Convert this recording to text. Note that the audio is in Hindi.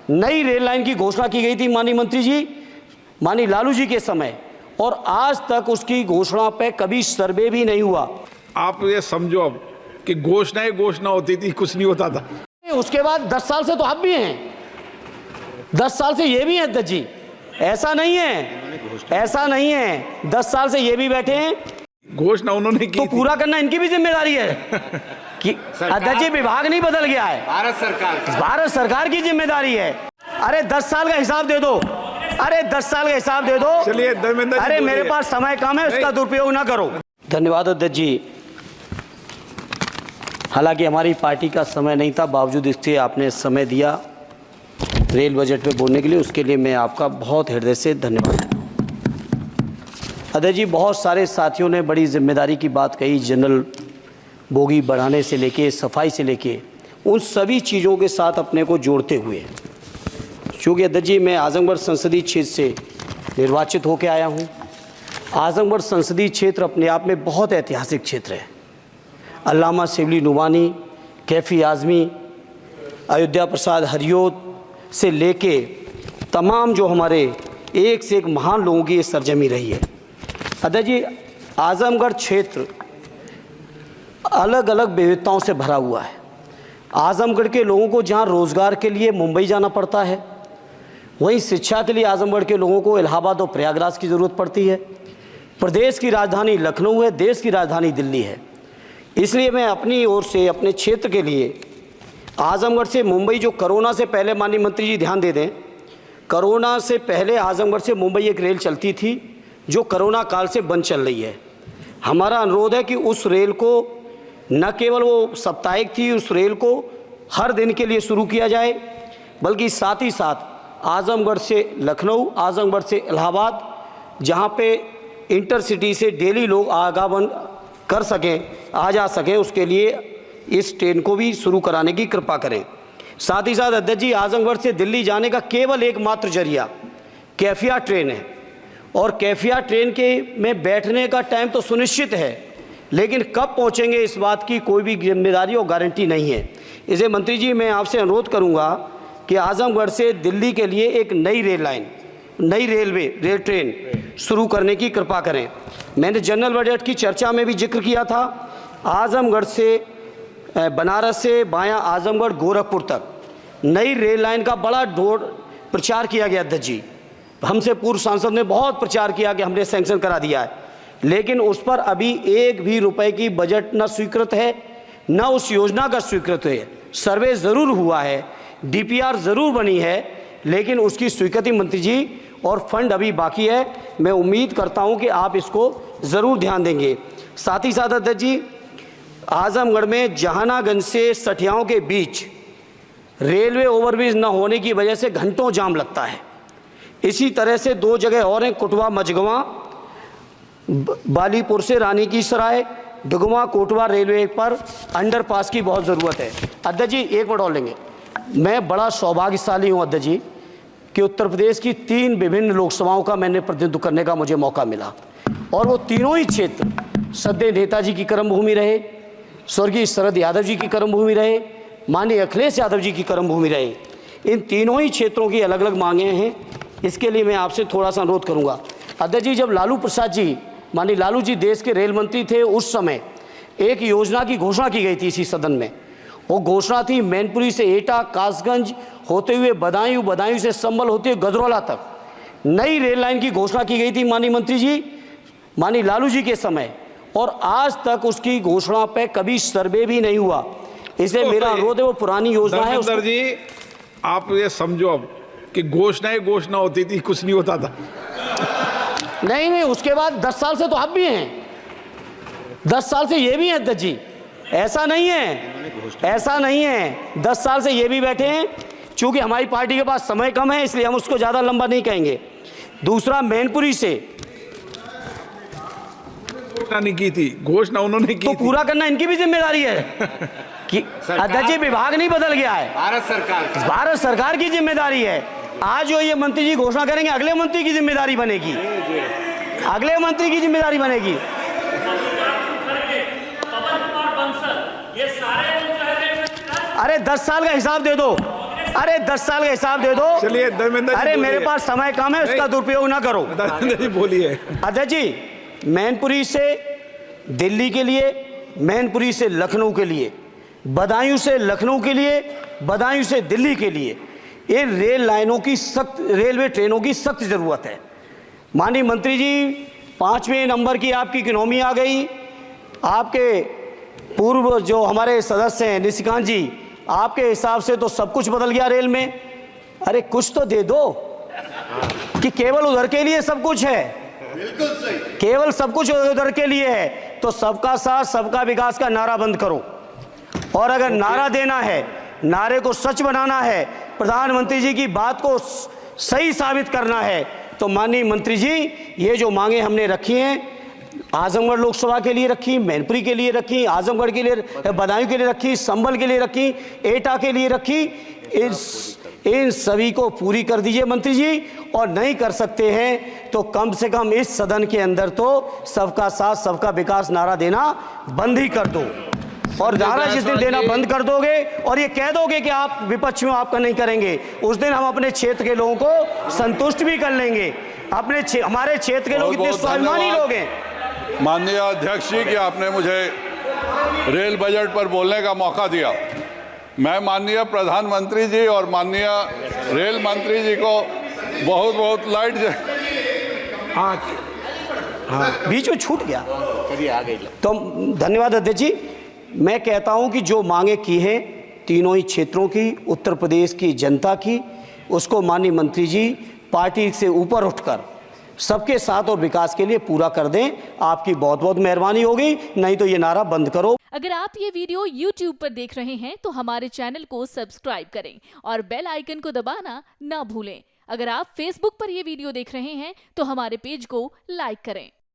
नई रेल लाइन की घोषणा की गई थी माननीय मंत्री जी, माननीय लालू जी के समय, और आज तक उसकी घोषणा पे कभी सर्वे भी नहीं हुआ। आप ये समझो अब कि घोषणा होती थी, कुछ नहीं होता था। उसके बाद 10 साल से तो आप भी हैं, 10 साल से ये भी हैं अध्यक्ष जी, ऐसा नहीं है 10 साल से ये भी बैठे हैं। घोषणा उन्होंने की तो पूरा करना इनकी भी जिम्मेदारी है कि अध्यक्ष जी विभाग नहीं बदल गया है, भारत सरकार की जिम्मेदारी है। अरे 10 साल का हिसाब दे दो, अरे 10 साल का हिसाब दे दो। चलिए धर्मेंद्र, अरे मेरे पास समय कम है, उसका दुरुपयोग ना करो। धन्यवाद अध्यक्ष जी। हालांकि हमारी पार्टी का समय नहीं था, बावजूद इसके आपने समय दिया रेल बजट पे बोलने के लिए, उसके लिए मैं आपका बहुत हृदय से धन्यवाद। अध्यक्ष जी, बहुत सारे साथियों ने बड़ी जिम्मेदारी की बात कही, जनरल बोगी बढ़ाने से लेके सफाई से लेके उन सभी चीज़ों के साथ अपने को जोड़ते हुए, चूँकि अध्यक्ष जी मैं आजमगढ़ संसदीय क्षेत्र से निर्वाचित होकर आया हूँ। आजमगढ़ संसदीय क्षेत्र अपने आप में बहुत ऐतिहासिक क्षेत्र है। अल्लामा शिबली नुमानी, कैफ़ी आज़मी, अयोध्या प्रसाद हरियोत से लेके तमाम जो हमारे एक से एक महान लोगों की ये सरजमी रही है। अध्यक्ष जी, आजमगढ़ क्षेत्र अलग अलग विविधताओं से भरा हुआ है। आजमगढ़ के लोगों को जहाँ रोज़गार के लिए मुंबई जाना पड़ता है, वहीं शिक्षा के लिए आजमगढ़ के लोगों को इलाहाबाद और प्रयागराज की ज़रूरत पड़ती है। प्रदेश की राजधानी लखनऊ है, देश की राजधानी दिल्ली है। इसलिए मैं अपनी ओर से अपने क्षेत्र के लिए आजमगढ़ से मुंबई, जो कोरोना से पहले माननीय मंत्री जी ध्यान दे दें, कोरोना से पहले आजमगढ़ से मुंबई एक रेल चलती थी जो कोरोना काल से बंद चल रही है। हमारा अनुरोध है कि उस रेल को न केवल वो साप्ताहिक थी, उस रेल को हर दिन के लिए शुरू किया जाए, बल्कि साथ ही साथ आजमगढ़ से लखनऊ, आजमगढ़ से इलाहाबाद, जहाँ पे इंटरसिटी से डेली लोग आवागमन कर सकें, आ जा सकें, उसके लिए इस ट्रेन को भी शुरू कराने की कृपा करें। साथ ही साथ अध्यक्ष जी, आजमगढ़ से दिल्ली जाने का केवल एकमात्र जरिया कैफिया ट्रेन है, और कैफिया ट्रेन के में बैठने का टाइम तो सुनिश्चित है, लेकिन कब पहुंचेंगे इस बात की कोई भी जिम्मेदारी और गारंटी नहीं है। इसे मंत्री जी मैं आपसे अनुरोध करूंगा कि आजमगढ़ से दिल्ली के लिए एक नई रेल लाइन, नई रेल ट्रेन शुरू करने की कृपा करें। मैंने जनरल बजट की चर्चा में भी जिक्र किया था, आजमगढ़ से बनारस से बायां आजमगढ़ गोरखपुर तक नई रेल लाइन का बड़ा प्रचार किया गया अध्यक्ष जी। हमसे पूर्व सांसद ने बहुत प्रचार किया कि हमने सैंक्शन करा दिया है, लेकिन उस पर अभी एक भी रुपए की बजट न स्वीकृत है, न उस योजना का स्वीकृत है। सर्वे ज़रूर हुआ है, डीपीआर ज़रूर बनी है, लेकिन उसकी स्वीकृति मंत्री जी और फंड अभी बाकी है। मैं उम्मीद करता हूं कि आप इसको ज़रूर ध्यान देंगे। साथ ही साथ अध्यक्ष जी, आजमगढ़ में जहानागंज से सठियाओं के बीच रेलवे ओवरब्रिज न होने की वजह से घंटों जाम लगता है। इसी तरह से 2 जगह और हैं, कुटवा मझगवां, बालीपुर से रानी की सराय, डुगवा कोटवा रेलवे पर अंडरपास की बहुत ज़रूरत है। अध्यक्ष जी एक मिनट और लेंगे। मैं बड़ा सौभाग्यशाली हूँ अध्यक्ष जी कि उत्तर प्रदेश की 3 विभिन्न लोकसभाओं का मैंने प्रतिनिधित्व करने का मुझे मौका मिला, और वो तीनों ही क्षेत्र सदैव नेताजी की कर्मभूमि रहे, स्वर्गीय शरद यादव जी की कर्मभूमि रहे, माननीय अखिलेश यादव जी की कर्मभूमि रहे। इन तीनों ही क्षेत्रों की अलग अलग मांगें हैं, इसके लिए मैं आपसे थोड़ा सा अनुरोध करूंगा। अध्यक्ष जी, जब लालू प्रसाद जी, माननीय लालू जी देश के रेल मंत्री थे, उस समय एक योजना की घोषणा की गई थी इसी सदन में। वो घोषणा थी मैनपुरी से एटा, कासगंज होते हुए बदायूं, बदायूं से संभल होते हुए गजरौला तक नई रेल लाइन की घोषणा की गई थी माननीय मंत्री जी, माननीय लालू जी के समय, और आज तक उसकी घोषणा पे कभी सर्वे भी नहीं हुआ। इसलिए मेरा अनुरोध है, वो पुरानी योजना है। धर्मेंद्र जी, आप ये समझो अब कि घोषणा होती थी, कुछ नहीं होता था। नहीं, उसके बाद 10 साल से तो आप भी हैं, 10 साल से ये भी हैं अध्यक्ष जी, ऐसा नहीं है 10 साल से ये भी बैठे हैं। चूंकि हमारी पार्टी के पास समय कम है, इसलिए हम उसको ज़्यादा लंबा नहीं कहेंगे। दूसरा, मैनपुरी से घोषणा नहीं की थी, घोषणा उन्होंने की तो थी। पूरा करना इनकी भी जिम्मेदारी है कि अध्यक्ष जी विभाग नहीं बदल गया है, भारत सरकार की जिम्मेदारी है। आज जो ये मंत्री जी घोषणा करेंगे, अगले मंत्री की जिम्मेदारी बनेगी, अगले मंत्री की जिम्मेदारी बनेगी। अरे 10 साल का हिसाब दे दो, अरे 10 साल का हिसाब दे दो। चलिए धर्मेंद्र जी अरे मेरे बोलिए। पास समय कम है, उसका दुरुपयोग ना करो। धर्मेंद्र जी बोलिए। अध्यक्ष जी, मैनपुरी से दिल्ली के लिए, मैनपुरी से लखनऊ के लिए, बदायूं से लखनऊ के लिए, बदायूं से दिल्ली के लिए इन रेल लाइनों की सख्त, रेलवे ट्रेनों की सख्त ज़रूरत है। माननीय मंत्री जी, 5वें नंबर की आपकी इकोनॉमी आ गई। आपके पूर्व जो हमारे सदस्य हैं निशिकांत जी, आपके हिसाब से तो सब कुछ बदल गया रेल में। अरे कुछ तो दे दो कि केवल उधर के लिए सब कुछ है। बिल्कुल सही। केवल सब कुछ उधर के लिए है तो सबका साथ सबका विकास का नारा बंद करो। और अगर नारा देना है, नारे को सच बनाना है, प्रधानमंत्री जी की बात को सही साबित करना है, तो माननीय मंत्री जी ये जो मांगे हमने रखी हैं, आजमगढ़ लोकसभा के लिए रखी, मैनपुरी के लिए रखी, आजमगढ़ के लिए, बदायूं के लिए रखी, संभल के लिए रखी, एटा के लिए रखी, इन सभी को पूरी कर दीजिए मंत्री जी। और नहीं कर सकते हैं तो कम से कम इस सदन के अंदर तो सबका साथ सबका विकास नारा देना बंद ही कर दो। और नारा जिस दिन देना बंद कर दोगे और ये कह दोगे कि आप विपक्ष में आपका नहीं करेंगे, उस दिन हम अपने क्षेत्र के लोगों को संतुष्ट भी कर लेंगे। हमारे क्षेत्र के लोग इतने स्वाभिमानी लोग हैं। माननीय अध्यक्ष जी कि आपने मुझे रेल बजट पर बोलने का मौका दिया। मैं माननीय प्रधानमंत्री जी और माननीय रेल मंत्री जी को बहुत बहुत हाँ, बीच में छूट गया। तो धन्यवाद अध्यक्ष जी। मैं कहता हूं कि जो मांगे की हैं तीनों ही क्षेत्रों की, उत्तर प्रदेश की जनता की, उसको माननीय मंत्री जी पार्टी से ऊपर उठकर सबके साथ और विकास के लिए पूरा कर दें। आपकी बहुत बहुत मेहरबानी होगी, नहीं तो ये नारा बंद करो। अगर आप ये वीडियो YouTube पर देख रहे हैं तो हमारे चैनल को सब्सक्राइब करें और बेल आइकन को दबाना ना भूलें। अगर आप Facebook पर ये वीडियो देख रहे हैं तो हमारे पेज को लाइक करें।